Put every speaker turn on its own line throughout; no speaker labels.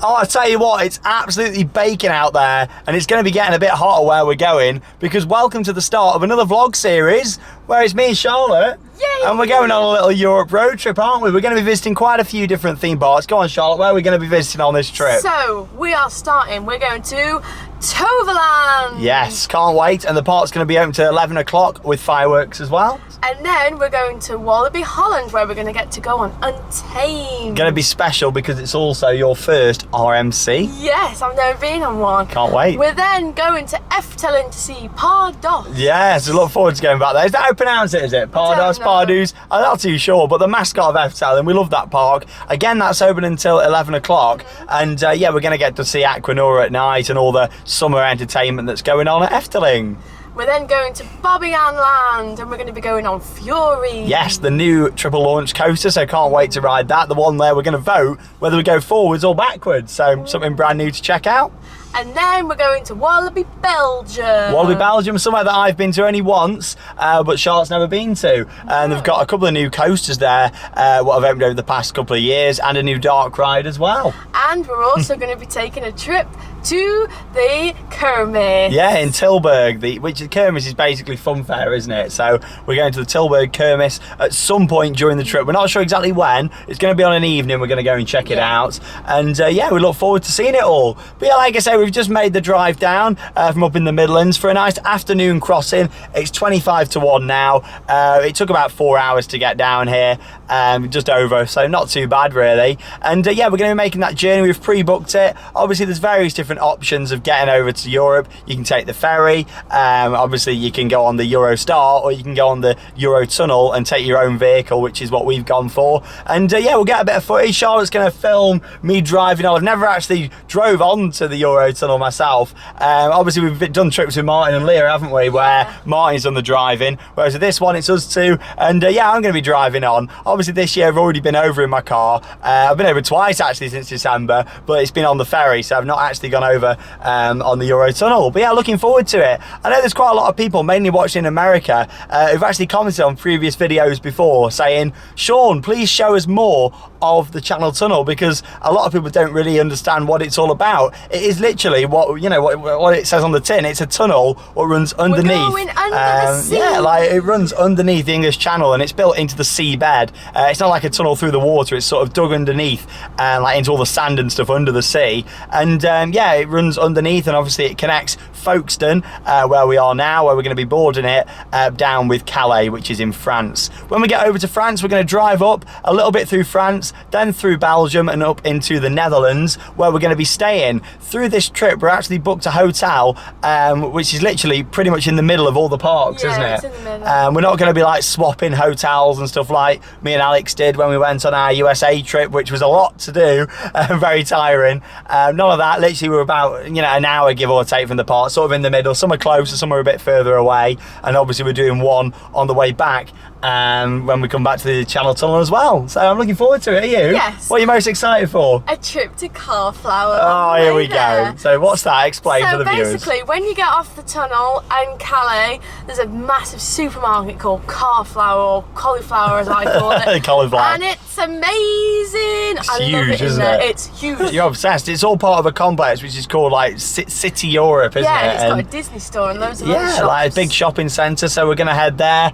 Oh, I tell you what, it's absolutely baking out there, and it's going to be getting a bit hotter where we're going, because welcome to the start of another vlog series where it's me and Charlotte.
Yay!
And we're going on a little Europe road trip, aren't we? We're going to be visiting quite a few different theme parks. Go on, Charlotte, where are we going to be visiting on this trip?
So, we're going to Toverland.
Yes, can't wait. And the park's going to be open to 11 o'clock with fireworks as well.
And then we're going to Walibi Holland, where we're going to get to go on Untamed.
Going to be special because it's also your first RMC.
Yes, I've never been on one.
Can't wait.
We're then going to Efteling to see Pardos.
Yes, I look forward to going back there. Is that how you pronounce it, is it? Pardos, Pardoos? I'm not too sure, but the mascot of Efteling, we love that park. Again, that's open until 11 o'clock. And yeah, we're going to get to see Aquanura at night and all the summer entertainment that's going on at Efteling.
We're then going to Bobbejaanland, and we're going to be going on Fury.
Yes, the new triple launch coaster, so can't wait to ride that. The one there we're going to vote whether we go forwards or backwards, so something brand new to check out.
And then we're going to Walibi Belgium.
Walibi Belgium, somewhere that I've been to only once, but Charlotte's never been to. And they've got a couple of new coasters there, what have opened over the past couple of years, and a new dark ride as well.
And we're also going to be taking a trip to the Kermis.
Yeah, in Tilburg, which Kermis is basically fun fair, isn't it? So we're going to the Tilburg Kermis at some point during the trip. We're not sure exactly when. It's going to be on an evening. We're going to go and check it out. And yeah, we look forward to seeing it all. But yeah, like I say, we've just made the drive down from up in the Midlands for a nice afternoon crossing. It's 25 to 1 now. It took about 4 hours to get down here, just over, so not too bad really. And yeah, we're going to be making that journey. We've pre-booked it. Obviously, there's various different options of getting over to Europe. You can take the ferry. Obviously, you can go on the Eurostar, or you can go on the Eurotunnel and take your own vehicle, which is what we've gone for. And yeah, we'll get a bit of footage. Charlotte's going to film me driving on. I've never actually drove on to the Eurotunnel myself. Obviously, we've done trips with Martin and Leah, haven't we, where Martin's done the driving, whereas with this one it's us two. And yeah, I'm going to be driving on. Obviously, this year I've already been over in my car. I've been over twice actually since December, but it's been on the ferry, so I've not actually gone over on the Eurotunnel. But yeah, looking forward to it. I know there's quite a lot of people, mainly watching in America, who've actually commented on previous videos before saying, Shawn, please show us more of the Channel Tunnel, because a lot of people don't really understand what it's all about. It is literally what, you know, what it says on the tin. It's a tunnel what runs underneath.
We're going under the sea.
Yeah, like it runs underneath the English Channel, and it's built into the seabed. It's not like a tunnel through the water. It's sort of dug underneath, like into all the sand and stuff under the sea. And yeah, it runs underneath, and obviously it connects Folkstone, where we are now, where we're going to be boarding it, down with Calais, which is in France. When we get over to France, we're going to drive up a little bit through France, then through Belgium and up into the Netherlands, where we're going to be staying. Through this trip, we're actually booked a hotel, which is literally pretty much in the middle of all the parks, isn't it?
It's in the middle.
We're not going to be like swapping hotels and stuff like me and Alex did when we went on our USA trip, which was a lot to do, very tiring. None of that. Literally, we're about, you know, an hour give or take from the park, sort of in the middle. Some are closer, some are a bit further away, and obviously we're doing one on the way back when we come back to the Channel Tunnel as well. So I'm looking forward to it. Are you?
Yes.
What are you most excited for?
A trip to Cauliflower.
Oh, here we go. So what's that? Explain
So
for the viewers.
basically, when you get off the tunnel in Calais, there's a massive supermarket called Cauliflower, or Cauliflower as I call it.
Cauliflower.
And it's amazing.
It's
I love
huge,
it
isn't
there.
it?
It's huge.
You're obsessed. It's all part of a complex which is called like City Europe, isn't
Yeah,
it?
and it's got a Disney store and loads of other shops.
Yeah, like a big shopping centre. So we're going to head there,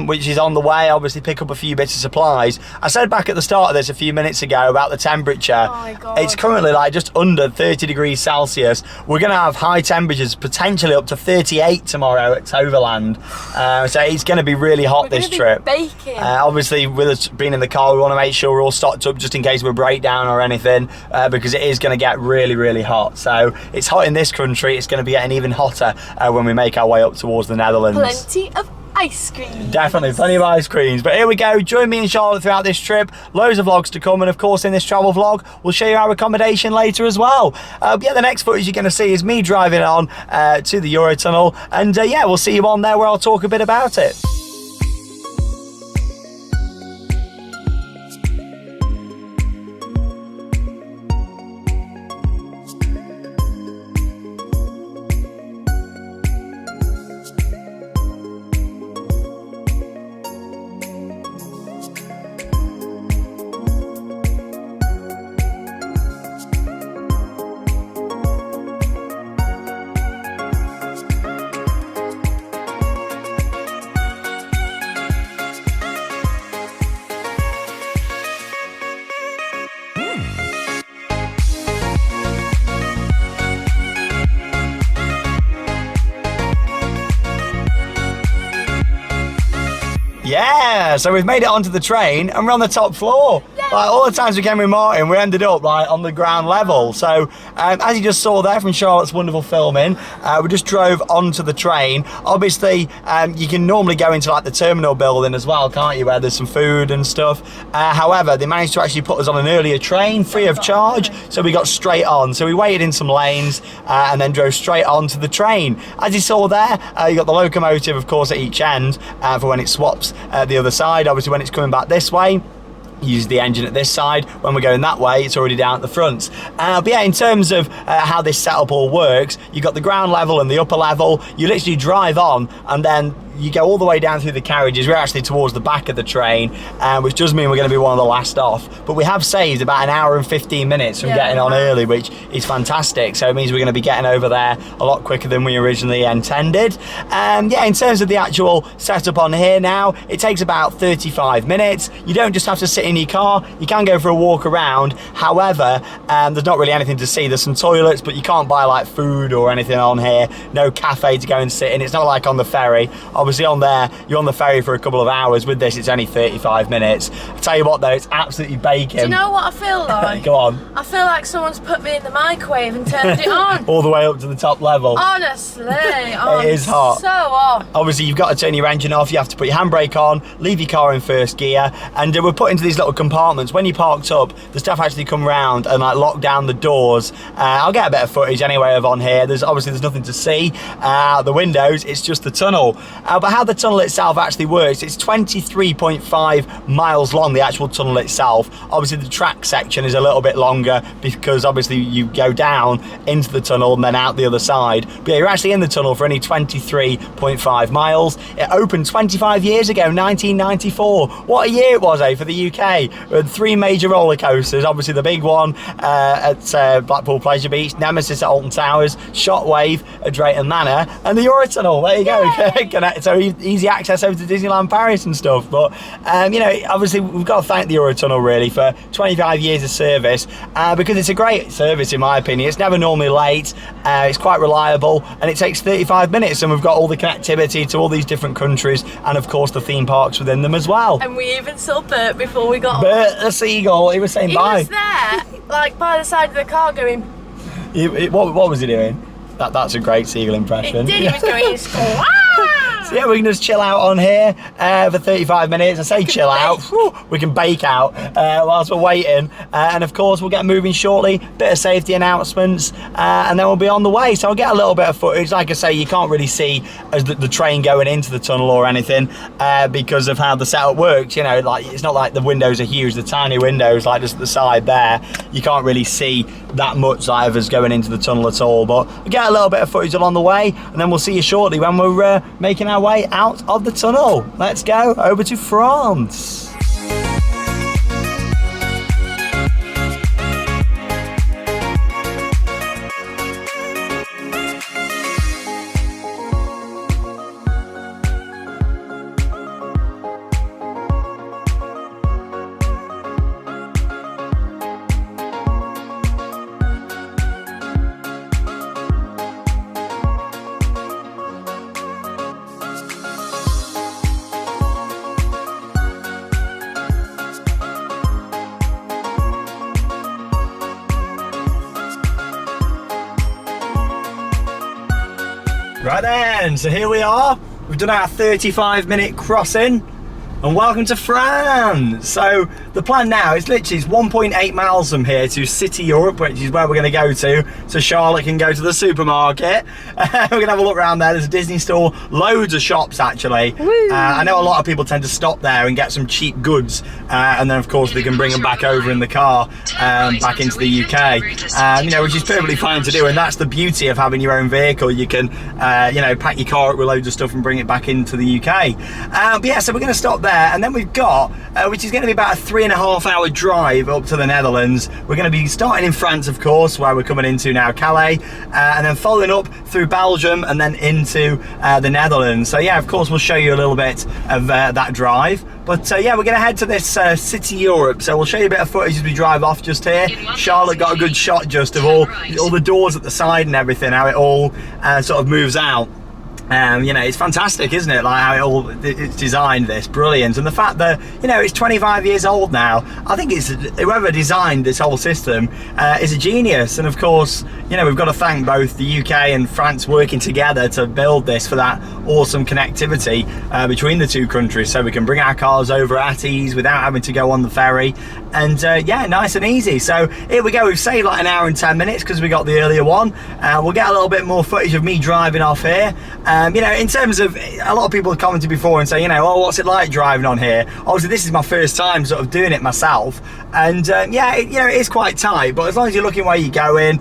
which is on the way. Obviously, pick up a few bits of supplies. I said back at the start of this a few minutes ago about the temperature.
Oh my God.
It's currently like just under 30 degrees Celsius. We're going to have high temperatures, potentially up to 38 tomorrow at Toverland. So it's going to be really hot this trip.
Baking.
Obviously, with us being in the car, we want to make sure we're all stocked up just in case of a breakdown or anything, because it is going to get really, really hot. So it's hot in this country. It's going to be getting even hotter when we make our way up towards the Netherlands.
Plenty of ice cream.
Definitely, plenty of ice creams. But here we go. Join me and Charlotte throughout this trip. Loads of vlogs to come, and of course in this travel vlog we'll show you our accommodation later as well. Yeah, the next footage you're going to see is me driving on to the Eurotunnel, and yeah, we'll see you on there where I'll talk a bit about it. Yeah, so we've made it onto the train and we're on the top floor. Like all the times we came with Martin, we ended up like on the ground level. So as you just saw there from Charlotte's wonderful filming, we just drove onto the train. Obviously, you can normally go into like the terminal building as well, can't you, where there's some food and stuff. However, they managed to actually put us on an earlier train free of charge, so we got straight on. So we waited in some lanes and then drove straight onto the train. As you saw there, you got the locomotive, of course, at each end for when it swaps the other side. Obviously, when it's coming back this way, use the engine at this side. When we're going that way, it's already down at the front. But yeah, in terms of how this setup all works, you've got the ground level and the upper level. You literally drive on and then you go all the way down through the carriages. We're actually towards the back of the train, which does mean we're going to be one of the last off. But we have saved about an hour and 15 minutes from getting on early, which is fantastic. So it means we're going to be getting over there a lot quicker than we originally intended. Yeah, in terms of the actual setup on here now, it takes about 35 minutes. You don't just have to sit in your car. You can go for a walk around. However, there's not really anything to see. There's some toilets, but you can't buy like food or anything on here. No cafe to go and sit in. It's not like on the ferry. Obviously on there, you're on the ferry for a couple of hours. With this, it's only 35 minutes. I tell you what though, it's absolutely baking.
Do you know what I feel like?
Go on.
I feel like someone's put me in the microwave and turned it on.
All the way up to the top level.
Honestly, it
is hot.
So hot.
Obviously, you've got to turn your engine off. You have to put your handbrake on, leave your car in first gear, and we're put into these little compartments. When you parked up, the staff actually come round and like lock down the doors. I'll get a bit of footage anyway of on here. There's nothing to see out the windows. It's just the tunnel. But how the tunnel itself actually works, it's 23.5 miles long, the actual tunnel itself. Obviously, the track section is a little bit longer because obviously you go down into the tunnel and then out the other side. But yeah, you're actually in the tunnel for only 23.5 miles. It opened 25 years ago, 1994. What a year it was, for the UK. We had 3 major roller coasters. Obviously, the big one at Blackpool Pleasure Beach, Nemesis at Alton Towers, Shockwave at Drayton Manor, and the Eurotunnel. There you go. So easy access over to Disneyland Paris and stuff. But you know, obviously we've got to thank the Eurotunnel really for 25 years of service, because it's a great service in my opinion. It's never normally late, it's quite reliable, and it takes 35 minutes, and we've got all the connectivity to all these different countries, and of course the theme parks within them as well.
And we even saw Bert before we got
Bert the seagull, he was saying bye.
He was there, like by the side of the car going...
What was he doing? That's a great seagull impression.
He was going...
So yeah, we can just chill out on here for 35 minutes. I say chill out, we can bake out whilst we're waiting. And of course, we'll get moving shortly. Bit of safety announcements, and then we'll be on the way. So I'll get a little bit of footage. Like I say, you can't really see as the train going into the tunnel or anything because of how the setup works. You know, like it's not like the windows are huge, the tiny windows like just at the side there. You can't really see that much like of us going into the tunnel at all. But we'll get a little bit of footage along the way, and then we'll see you shortly when we're making our way out of the tunnel. Let's go over to France. Right then, so here we are. We've done our 35-minute crossing, and welcome to France. So the plan now is literally 1.8 miles from here to City Europe, which is where we're going to go to, so Charlotte can go to the supermarket. We're going to have a look around there. There's a Disney store, loads of shops actually. I know a lot of people tend to stop there and get some cheap goods, and then of course they can bring them back over in the car back into the UK, you know, which is perfectly fine to do, and that's the beauty of having your own vehicle. You can you know, pack your car up with loads of stuff and bring it back into the UK. But yeah, so we're going to stop there, and then we've got which is going to be about a 3.5 hour drive up to the Netherlands. We're going to be starting in France, of course, where we're coming into now, Calais, and then following up through Belgium and then into the Netherlands. So yeah, of course we'll show you a little bit of that drive. But yeah, we're going to head to this City Europe, so we'll show you a bit of footage as we drive off just here. Charlotte got a good shot just of all the doors at the side and everything, how it all sort of moves out. You know, it's fantastic, isn't it? Like how it's designed, this brilliant, and the fact that, you know, it's 25 years old now. I think it's whoever designed this whole system is a genius. And of course, you know, we've got to thank both the UK and France working together to build this for that awesome connectivity between the two countries, so we can bring our cars over at ease without having to go on the ferry. And yeah, nice and easy. So here we go. We've saved like an hour and 10 minutes because we got the earlier one. We'll get a little bit more footage of me driving off here. You know, in terms of, a lot of people have commented before and say, you know, oh, what's it like driving on here? Obviously, this is my first time sort of doing it myself. And yeah, you know, it is quite tight, but as long as you're looking where you're going,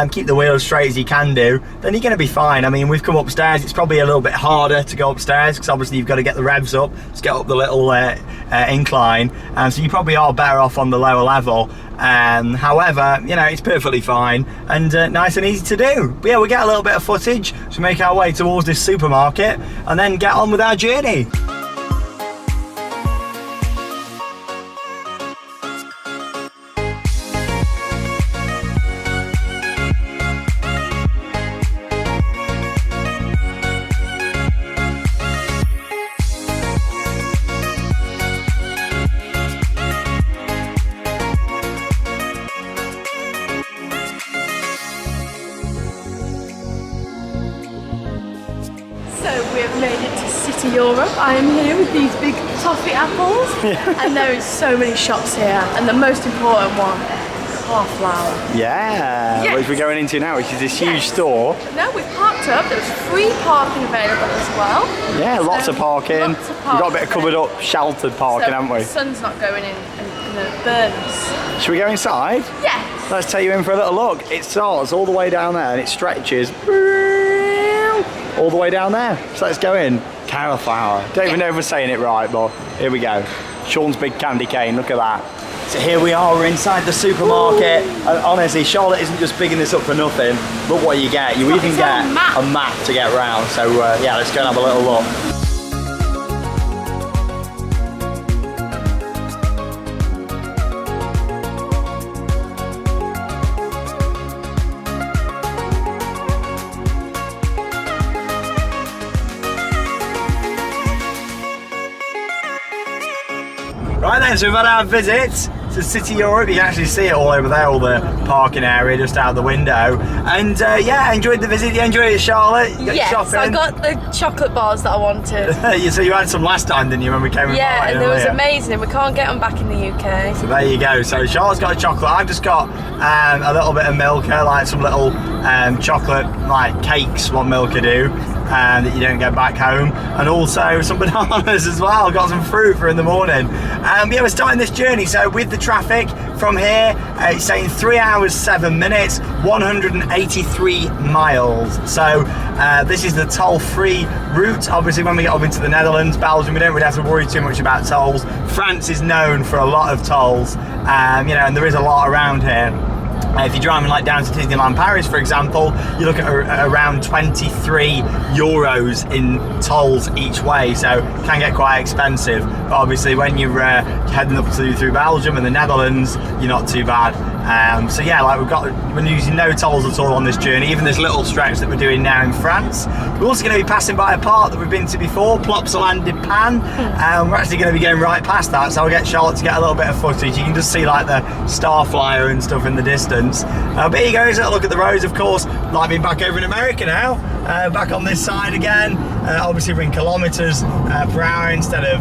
keep the wheels straight as you can do, then you're going to be fine. I mean, we've come upstairs. It's probably a little bit harder to go upstairs because obviously you've got to get the revs up to get up the little incline. So you probably are better off on the lower level. However, you know, it's perfectly fine and nice and easy to do. But yeah, we'll get a little bit of footage to make our way towards this supermarket and then get on with our journey.
Europe. I am here with these big toffee apples and there is so many shops here, and the most important one, car flour.
Yeah,
yes.
Which we're going into now, which is this huge store.
No, we've parked up. There's free parking available as well.
Yeah, lots of parking. We've got a bit of covered up, sheltered parking, haven't we?
The sun's not going in and it burns.
Should we go inside?
Yes.
Let's take you in for a little look. It starts all the way down there and it stretches all the way down there. So let's go in. Cauliflower. Don't even know if we're saying it right, but here we go. Sean's big candy cane, look at that. So here we are, we're inside the supermarket. And honestly, Charlotte isn't just bigging this up for nothing. Look what you get. You even get a map to get around. So yeah, let's go and have a little look. Right then, so we've had our visit to City Europe. You can actually see it all over there, all the parking area just out the window. And yeah, I enjoyed the visit. You enjoyed it, Charlotte? You got
yes,
shopping?
I got the chocolate bars that I wanted.
So you had some last time, didn't you, when we came?
Yeah, and it was amazing, and we can't get them back in the UK.
So there you go. So Charlotte's got a chocolate. I've just got a little bit of Milka, like some little chocolate like cakes, what Milka do. That you don't get back home, and also some bananas as well. Got some fruit for in the morning. Yeah, we're starting this journey. So with the traffic from here, it's saying 3 hours 7 minutes, 183 miles. So this is the toll-free route. Obviously, when we get up into the Netherlands, Belgium, we don't really have to worry too much about tolls. France is known for a lot of tolls, you know, and there is a lot around here. If you're driving like down to Disneyland Paris, for example, you look at around 23 euros in tolls each way, so it can get quite expensive. But obviously, when you're heading up through Belgium and the Netherlands, you're not too bad. So yeah, like we're using no tolls at all on this journey, even this little stretch that we're doing now in France. We're also going to be passing by a park that we've been to before, Plopsaland de Pan. We're actually going to be going right past that, so I'll get Charlotte to get a little bit of footage. You can just see like the Starflyer and stuff in the distance. But here you go, so look at the roads, of course, like being back over in America now. Back on this side again, obviously we're in kilometres per hour instead of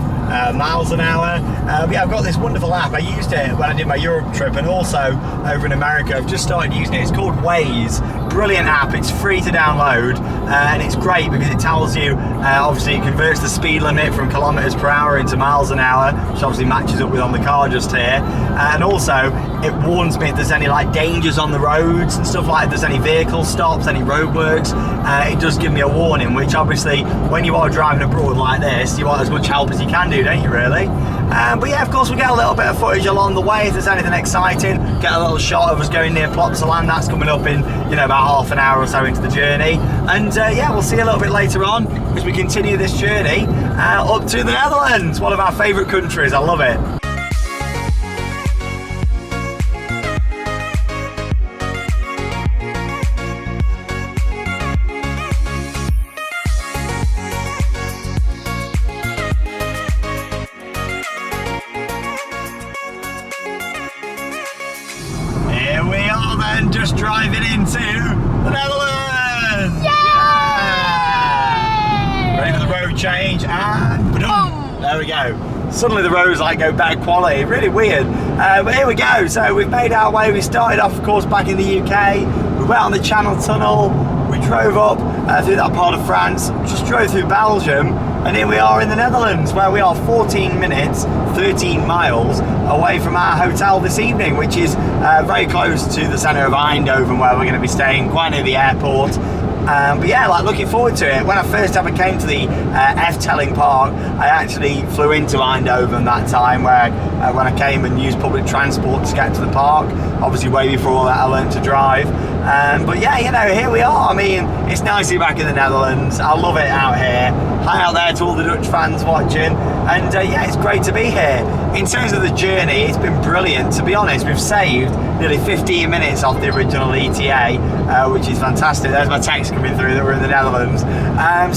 miles an hour. But yeah, I've got this wonderful app. I used it when I did my Europe trip, and also over in America. I've just started using it. It's called Waze. Brilliant app. It's free to download, and it's great because it tells you, obviously it converts the speed limit from kilometres per hour into miles an hour, which obviously matches up with on the car just here. And also it warns me if there's any like dangers on the roads and stuff, like if there's any vehicle stops, any roadworks. It does give me a warning, which obviously when you are driving abroad like this, you want as much help as you can do, don't you really? But yeah, of course, we get a little bit of footage along the way if there's anything exciting. Get a little shot of us going near Plopsaland. That's coming up in, you know, about half an hour or so into the journey. And yeah, we'll see you a little bit later on as we continue this journey up to the Netherlands, one of our favourite countries. I love it. driving into the Netherlands!
Yay!
Ready for the road change and
Boom!
there we go. Suddenly the roads like go better quality, really weird. But here we go, so we've made our way. We started off, of course, back in the UK. We went on the Channel Tunnel, we drove up through that part of France, just drove through Belgium, and here we are in the Netherlands, where we are 14 minutes, 13 miles away from our hotel this evening, which is very close to the centre of Eindhoven, where we're going to be staying, quite near the airport. But yeah, like looking forward to it. When I first ever came to the Efteling park, I actually flew into Eindhoven that time, where when I came and used public transport to get to the park, obviously way before all that I learned to drive. But yeah, you know, here we are. I mean, it's nice to be back in the Netherlands. I love it out here. Hi out there to all the Dutch fans watching. And yeah, it's great to be here. In terms of the journey, it's been brilliant. To be honest, we've saved nearly 15 minutes off the original ETA, which is fantastic. There's my text coming through that we're in the Netherlands.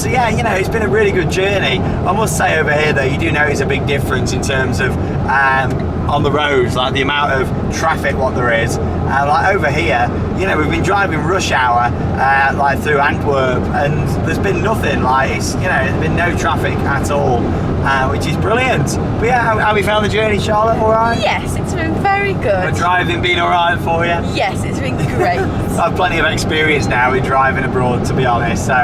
So yeah, you know, it's been a really good journey. I must say over here though, you do notice a big difference in terms of on the roads, like the amount of traffic what there is. Like over here, you know, we've been driving rush hour like through Antwerp, and there's been nothing. Like it's, you know, there's been no traffic at all, which is brilliant. But yeah, how have you found the journey, Charlotte? All right?
Yes, it's been very good.
The driving been all right for you?
Yes, it's been great.
I have plenty of experience now with driving abroad, to be honest. So,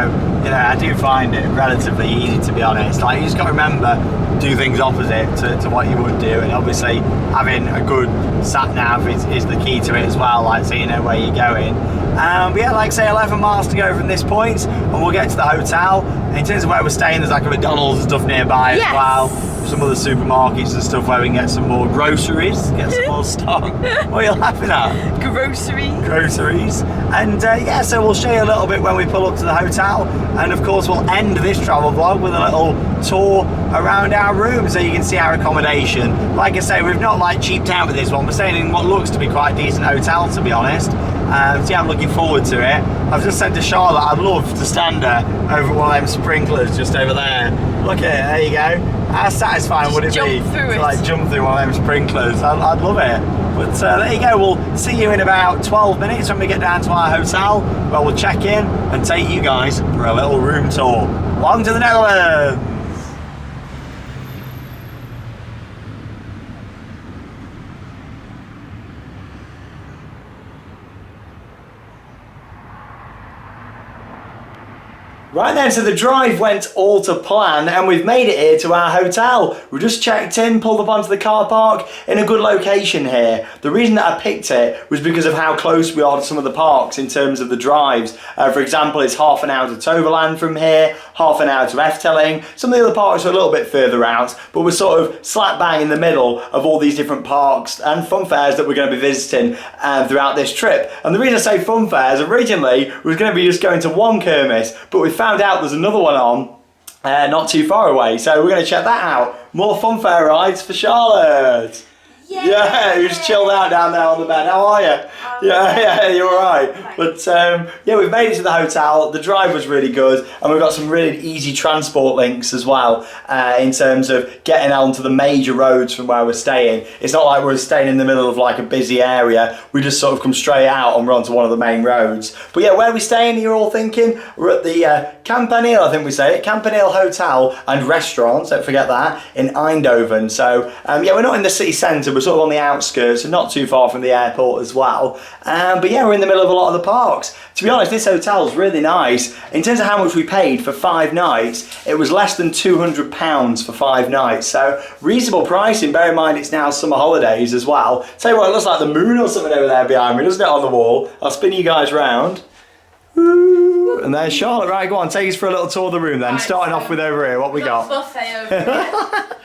you know, I do find it relatively easy, to be honest. Like, you just got to remember, do things opposite to what you would do, and obviously having a good sat nav is the key to it as well, like so you know where you're going. But yeah, like say 11 miles to go from this point, and we'll get to the hotel. In terms of where we're staying, there's like a McDonald's and stuff nearby as well. Some other supermarkets and stuff where we can get some more groceries, get some more stock. What are you laughing at? Groceries. And yeah, so we'll show you a little bit when we pull up to the hotel, and of course we'll end this travel vlog with a little tour around our room so you can see our accommodation. Like I say, we've not like cheaped out with this one. We're staying in what looks to be quite a decent hotel, to be honest. So yeah, I'm looking forward to it. I've just said to Charlotte I'd love to stand her over one of them sprinklers just over there. Look at it, there you go. How satisfying would it be to like jump through one of them sprinklers? I'd love it. But there you go, we'll see you in about 12 minutes when we get down to our hotel, where we'll check in and take you guys for a little room tour. Welcome to the Netherlands! Right then, so the drive went all to plan, and we've made it here to our hotel. We just checked in, pulled up onto the car park in a good location here. The reason that I picked it was because of how close we are to some of the parks in terms of the drives. For example, it's half an hour to Toverland from here, half an hour to Efteling. Some of the other parks are a little bit further out, but we're sort of slap bang in the middle of all these different parks and fun fairs that we're going to be visiting throughout this trip. And the reason I say fun fairs, originally we was going to be just going to one Kermis, but we found out there's another one on not too far away, so we're going to check that out. More fun fair rides for Charlotte. Yeah, who's chilled out down there on the bed. How are you? Yeah, you're alright. But yeah, we've made it to the hotel. The drive was really good, and we've got some really easy transport links as well in terms of getting onto the major roads from where we're staying. It's not like we're staying in the middle of like a busy area. We just sort of come straight out and we're onto one of the main roads. But yeah, where are we staying, you're all thinking? We're at the Campanile, I think we say it, Campanile Hotel and Restaurant, don't forget that, in Eindhoven. So yeah, we're not in the city centre, we're sort of on the outskirts and not too far from the airport as well. But yeah, we're in the middle of a lot of the parks. To be honest, this hotel's really nice. In terms of how much we paid for 5 nights, it was less than £200 for 5 nights. So reasonable pricing, bear in mind it's now summer holidays as well. Tell you what, it looks like the moon or something over there behind me, doesn't it, on the wall? I'll spin you guys round. Ooh, and there's Charlotte. Right, go on, take us for a little tour of the room then. Right, starting off with over here, what we got?
Buffet over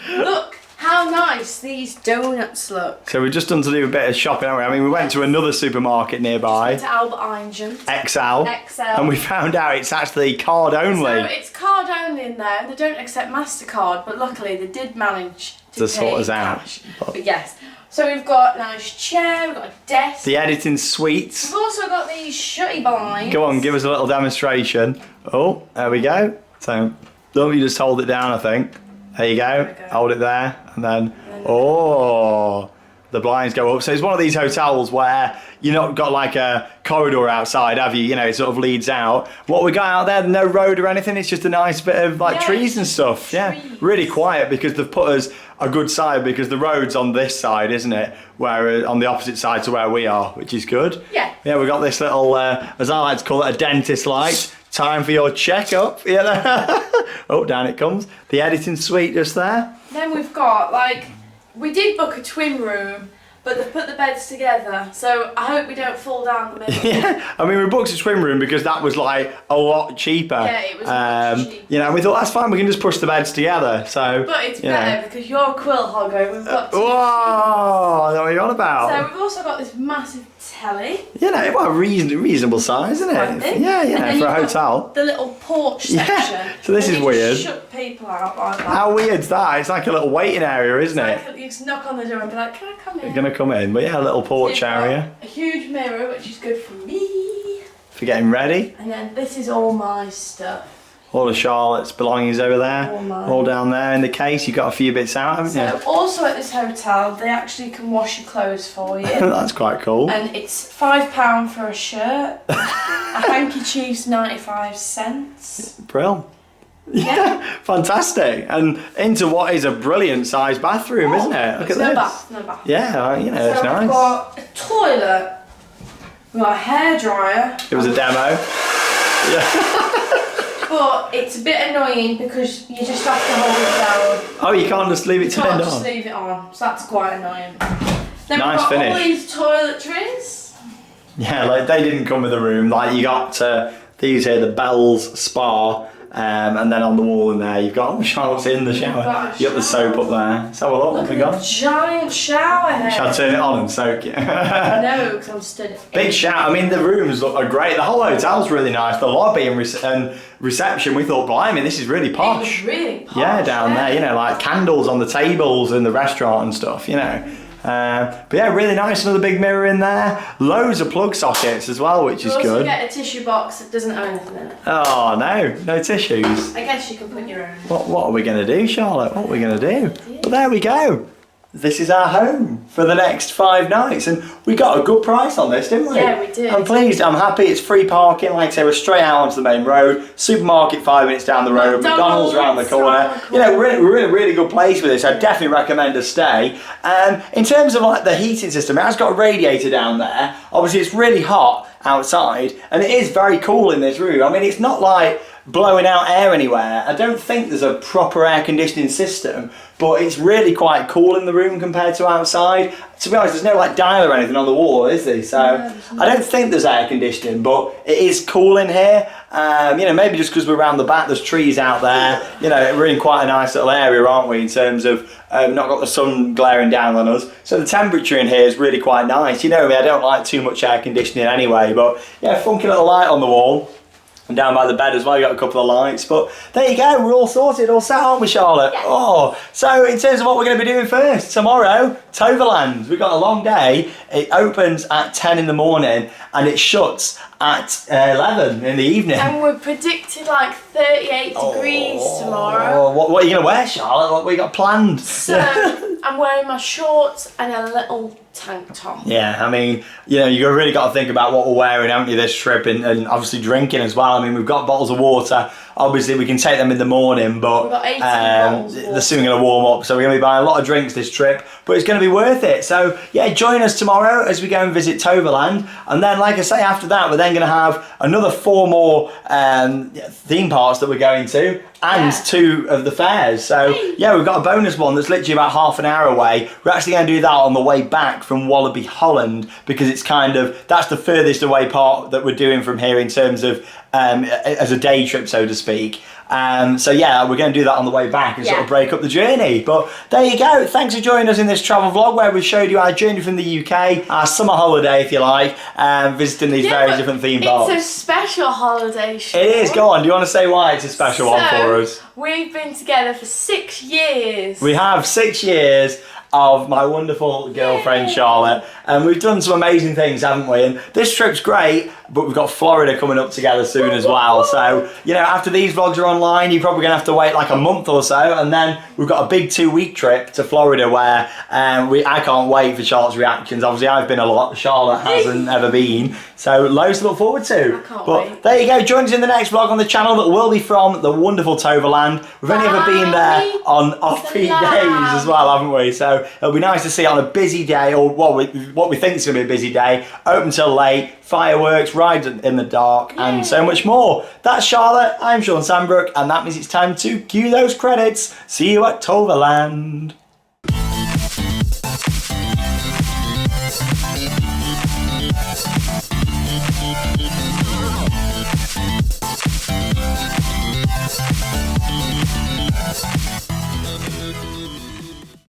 here. Look how nice these donuts look.
So we've just done to do a bit of shopping, haven't we? I mean, we went to another supermarket nearby.
To Albert Einstein.
XL. And we found out it's actually card only.
So it's card only in there. They don't accept MasterCard, but luckily they did manage to
sort us out.
But yes. So we've got a nice chair, we've got a desk.
The editing suites.
We've also got these shutty blinds.
Go on, give us a little demonstration. Oh, there we go. So, don't you just hold it down, I think. There you go. Hold it there, and then, oh, the blinds go up. So it's one of these hotels where you've not got like a corridor outside, have you? You know, it sort of leads out. What we got out there, no road or anything, it's just a nice bit of like trees and stuff.
Trees.
Yeah, really quiet because they've put us a good side because the road's on this side, isn't it? Where on the opposite side to where we are, which is good.
Yeah.
Yeah, we got this little, as I like to call it, a dentist light. Time for your checkup. Yeah. Oh, down it comes. The editing suite just there.
Then we've got, like, we did book a twin room, but they've put the beds together, so I hope we don't fall down the middle.
Yeah, I mean, we booked a swim room because that was like a lot cheaper.
Yeah, it was much cheaper.
You know, we thought that's fine, we can just push the beds together. So,
But it's better because you're a quilt hogger. We've got
whoa, is that what you're on about?
So we've also got this massive telly.
You know, well, reasonable size, isn't
Quite
it?
big.
Yeah, you
And
know,
then
for a
you've got
hotel.
The little porch section.
Yeah, so this
and
is
you
weird.
just shut people out like that.
How weird's that? It's like a little waiting area, isn't it?
Like, you just knock on the door and be like, can I come in?
You're gonna come in, but yeah, a little porch
You've got
area
a huge mirror, which is good for me.
for getting ready.
And then this is all my stuff.
All of Charlotte's belongings over there,
All mine.
all down there in the case. You got a few bits out, haven't you?
So also at this hotel, they actually can wash your clothes for you.
That's quite cool.
And it's £5 for a shirt. A hanky chief's 95 cents.
Brill.
Yeah.
Fantastic. And into what is a brilliant sized bathroom, isn't it? Look at
no
this.
bath, no bath.
Yeah, you know,
So
it's nice.
we've got a toilet. We've got a hairdryer.
It was a demo.
But it's a bit annoying because you just have to hold it down.
Oh, you can't just leave it
You
turned
can't just
on.
leave it on, so that's quite annoying. Then
Nice
we've got
finish.
all these toiletries.
Yeah, like they didn't come with a room. Like you got these here, the Bell's Spa, and then on the wall in there you've got Charlotte's in the shower.
got a
You got the soap up there. Let's have a look. What we
Look
got?
at the giant shower head.
Shall I turn it on and soak it?
No, because I'm stood.
Big shout. I mean, the rooms are great. The whole hotel's really nice. The lobby and reception, we thought, blimey, this is really
It
posh.
was really posh.
Yeah, down there, you know, like candles on the tables in the restaurant and stuff, you know. But yeah, really nice. Another big mirror in there. Loads of plug sockets as well, which
You
is
also
good.
get a tissue box that doesn't have anything in it.
Oh, no tissues.
I guess you can put your own.
What are we going to do, Charlotte? What are we going to do? Well, there we go. This is our home for the next 5 nights, and we got a good price on this, didn't we?
Yeah, we did.
I'm pleased. I'm happy. It's free parking. Like I say, we're straight out onto the main road. Supermarket 5 minutes down the road. McDonald's around the corner. You know, we're in a really good place with this. I definitely recommend a stay. In terms of like the heating system, it has got a radiator down there. Obviously, it's really hot outside, and it is very cool in this room. I mean, it's not like blowing out air anywhere. I don't think there's a proper air conditioning system, but it's really quite cool in the room compared to outside. To be honest, there's no like dial or anything on the wall, is there? So I don't think there's air conditioning, but it is cool in here. You know, maybe just because we're around the back, there's trees out there. You know, we're in quite a nice little area, aren't we, in terms of not got the sun glaring down on us. So the temperature in here is really quite nice. You know me, I don't like too much air conditioning anyway, but yeah, funky little light on the wall. And down by the bed as well, you got a couple of lights. But there you go, we're all sorted, all set, aren't we, Charlotte?
Yeah.
Oh, so in terms of what we're going to be doing first, tomorrow, Toverland. We've got a long day. It opens at 10 in the morning and it shuts at 11 in the evening.
And we're predicted like 38 degrees tomorrow.
Oh, what are you going to wear, Charlotte? What we got planned?
So I'm wearing my shorts and a little tank top.
Yeah, I mean, you know, you've really got to think about what we're wearing, haven't you, this trip, and obviously drinking as well. I mean, we've got bottles of water. Obviously, we can take them in the morning, but
We've got 18 bottles of
they're soon going to warm up, so we're going to be buying a lot of drinks this trip, but it's going to be worth it. So, yeah, join us tomorrow as we go and visit Toverland, and then, like I say, after that, we're then going to have another 4 more theme parks that we're going to, and 2 of the fairs. So, yeah, we've got a bonus one that's literally about half an hour away. We're actually going to do that on the way back from Walibi Holland, because it's kind of, that's the furthest away part that we're doing from here in terms of as a day trip, so to speak. So yeah, we're going to do that on the way back and sort of break up the journey. But there you go. Thanks for joining us in this travel vlog where we showed you our journey from the UK, our summer holiday, if you like, visiting these various different theme parks.
It's a special holiday, Shawn.
It is. Go on. Do you want to say why it's a special one for us?
We've been together for 6 years.
We have 6 years of my wonderful girlfriend Charlotte, and we've done some amazing things, haven't we? And this trip's great, but we've got Florida coming up together soon as well. So, you know, after these vlogs are online, you're probably gonna have to wait like a month or so, and then we've got a big 2-week trip to Florida where I can't wait for Charlotte's reactions. Obviously, I've been a lot, Charlotte hasn't ever been, so loads to look forward to.
I can't
but
wait.
there you go, join us in the next vlog on the channel that will be from the wonderful Toverland. We've only ever been there on off-peak days as well, haven't we? So it'll be nice to see it on a busy day, or what we think is going to be a busy day, open till late, fireworks, rides in the dark, and so much more. That's Charlotte, I'm Shawn Sandbrook, and that means it's time to cue those credits. See you at Toverland.